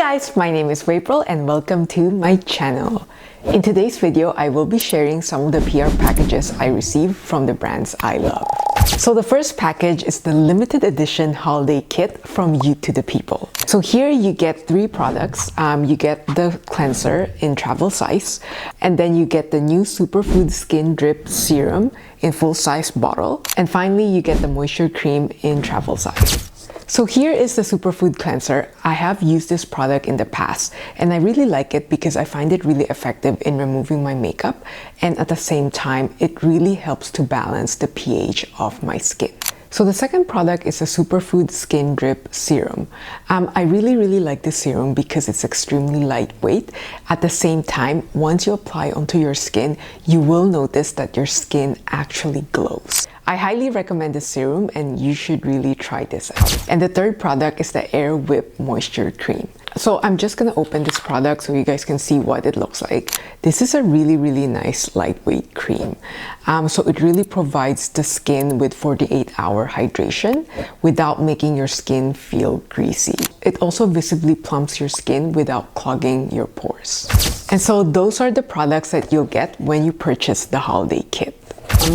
guys, my name is April and welcome to my channel. In today's video, I will be sharing some of the PR packages I received from the brands I love. So the first package is the limited edition holiday kit from You to the People. So here you get 3 products. You get the cleanser in travel size, and then you get the new Superfood Skin Drip Serum in full-size bottle, and finally you get the moisture cream in travel size. So here is the Superfood Cleanser. I have used this product in the past and I really like it because I find it really effective in removing my makeup, and at the same time it really helps to balance the pH of my skin. So the second product is a Superfood Skin Drip Serum. I really like this serum because it's extremely lightweight. At the same time, once you apply onto your skin, you will notice that your skin actually glows. I highly recommend this serum and you should really try this out. And the third product is the Air Whip Moisture Cream. So I'm just gonna open this product so you guys can see what it looks like. This is a really nice lightweight cream. So it really provides the skin with 48-hour hydration without making your skin feel greasy. It also visibly plumps your skin without clogging your pores. And so those are the products that you'll get when you purchase the holiday kit.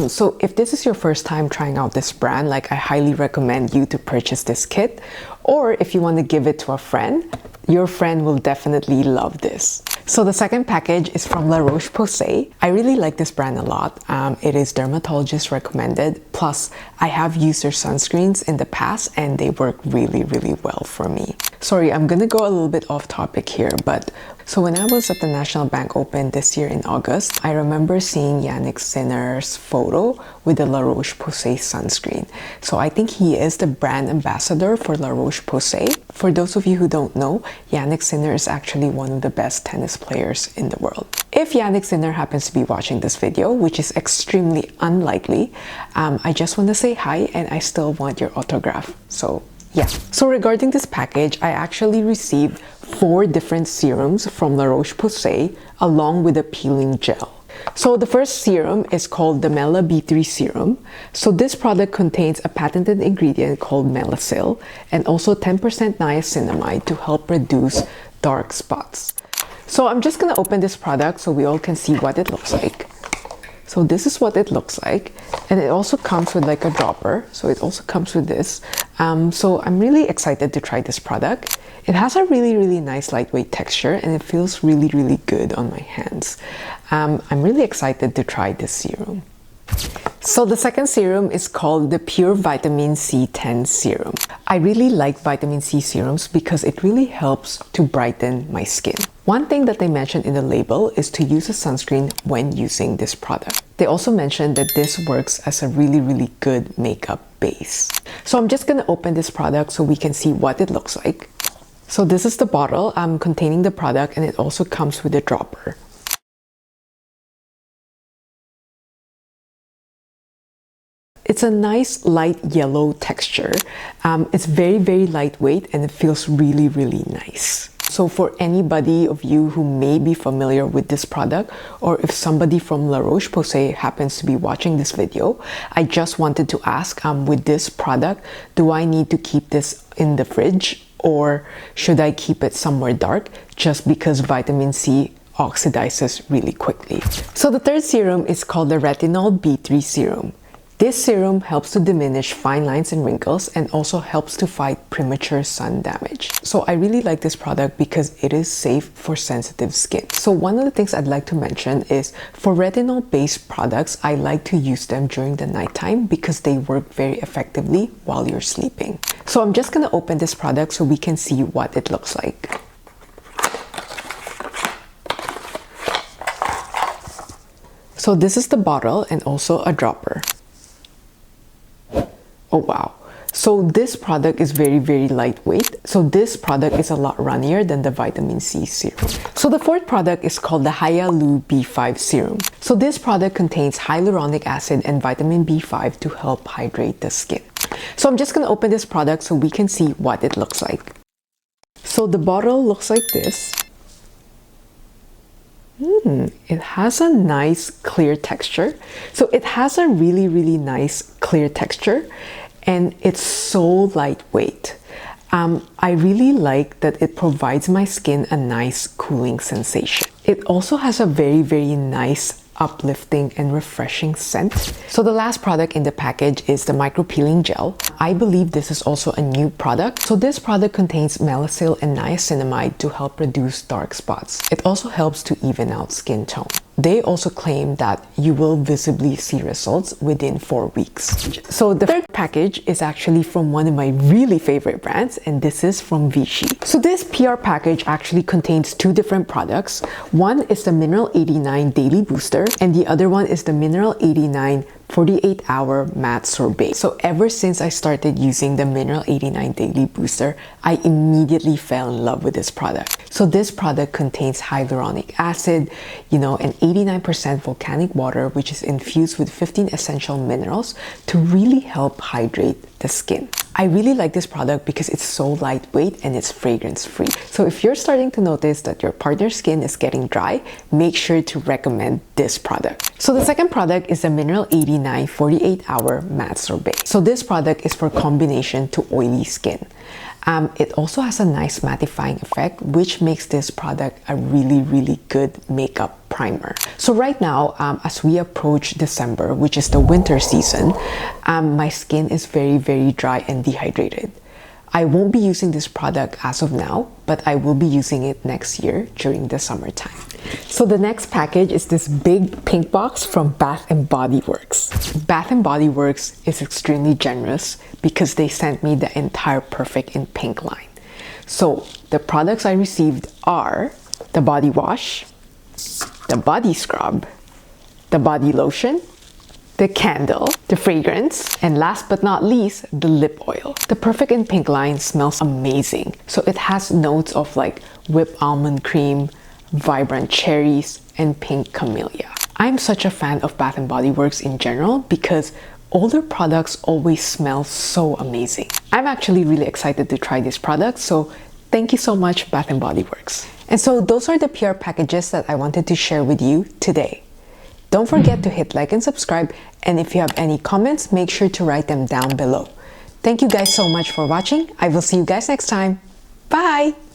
So if this is your first time trying out this brand, I highly recommend you to purchase this kit. Or if you want to give it to a friend, your friend will definitely love this. So the second package is from La Roche-Posay. I really like this brand a lot. It is dermatologist recommended. Plus, I have used their sunscreens in the past and they work really well for me. Sorry, I'm gonna go a little bit off topic here, but so when I was at the National Bank Open this year in August, I remember seeing Jannik Sinner's photo with the La Roche-Posay sunscreen. So I think he is the brand ambassador for La Roche-Posay. For those of you who don't know, Jannik Sinner is actually one of the best tennis players in the world. If Jannik Sinner happens to be watching this video, which is extremely unlikely, I just want to say hi and I still want your autograph. So yeah. So regarding this package, I actually received 4 different serums from La Roche-Posay along with a peeling gel. So the first serum is called the Mela B3 Serum. So this product contains a patented ingredient called Melasil and also 10% niacinamide to help reduce dark spots. So I'm just gonna open this product so we all can see what it looks like. So this is what it looks like, and it also comes with like a dropper. So it also comes with this. So I'm really excited to try this product. It has a really nice lightweight texture and it feels really good on my hands. I'm really excited to try this serum. So the second serum is called the Pure Vitamin C10 Serum. I really like vitamin C serums because it really helps to brighten my skin. One thing that they mentioned in the label is to use a sunscreen when using this product. They also mentioned that this works as a really good makeup base. So I'm just gonna open this product so we can see what it looks like. So this is the bottle containing the product, and it also comes with a dropper. It's a nice light yellow texture. It's very lightweight and it feels really nice. So for anybody of you who may be familiar with this product, or if somebody from La Roche-Posay happens to be watching this video, I just wanted to ask, with this product, do I need to keep this in the fridge or should I keep it somewhere dark just because vitamin C oxidizes really quickly? So the third serum is called the Retinol B3 Serum. This serum helps to diminish fine lines and wrinkles and also helps to fight premature sun damage. So I really like this product because it is safe for sensitive skin. So one of the things I'd like to mention is for retinol-based products, I like to use them during the nighttime because they work very effectively while you're sleeping. So I'm just gonna open this product so we can see what it looks like. So this is the bottle and also a dropper. Oh wow. So this product is very lightweight. So this product is a lot runnier than the vitamin C serum. So the fourth product is called the Hyalu B5 Serum. So this product contains hyaluronic acid and vitamin B5 to help hydrate the skin. So I'm just gonna open this product so we can see what it looks like. So the bottle looks like this. It has a nice clear texture. So it has a really nice clear texture and it's so lightweight. I really like that it provides my skin a nice cooling sensation. It also has a very nice uplifting and refreshing scent. So the last product in the package is the micro peeling gel. I believe this is also a new product. So this product contains malicyl and niacinamide to help reduce dark spots. It also helps to even out skin tone. They also claim that you will visibly see results within 4 weeks. So the third package is actually from one of my really favorite brands, and this is from Vichy. So this PR package actually contains 2 different products. One is the Mineral 89 Daily Booster, and the other one is the Mineral 89 48-hour Matte Sorbet. So ever since I started using the Mineral 89 Daily Booster, I immediately fell in love with this product. So this product contains hyaluronic acid, and 89% volcanic water, which is infused with 15 essential minerals to really help hydrate the skin. I really like this product because it's so lightweight and it's fragrance free. So if you're starting to notice that your partner's skin is getting dry, make sure to recommend this product. So the second product is the Mineral 89 48-hour Matte Sorbet. So this product is for combination to oily skin. It also has a nice mattifying effect, which makes this product a really good makeup primer. So right now, as we approach December, which is the winter season, my skin is very dry and dehydrated. I won't be using this product as of now, but I will be using it next year during the summertime. So the next package is this big pink box from Bath & Body Works. Bath & Body Works is extremely generous because they sent me the entire Perfect in Pink line. So the products I received are the body wash, the body scrub, the body lotion, the candle, the fragrance, and last but not least, the lip oil. The Perfect in Pink line smells amazing. So it has notes of like whipped almond cream, vibrant cherries, and pink camellia. I'm such a fan of Bath & Body Works in general because all their products always smell so amazing. I'm actually really excited to try this product, so thank you so much, Bath & Body Works. And so those are the PR packages that I wanted to share with you today. Don't forget to hit like and subscribe, and if you have any comments, make sure to write them down below. Thank you guys so much for watching. I will see you guys next time. Bye!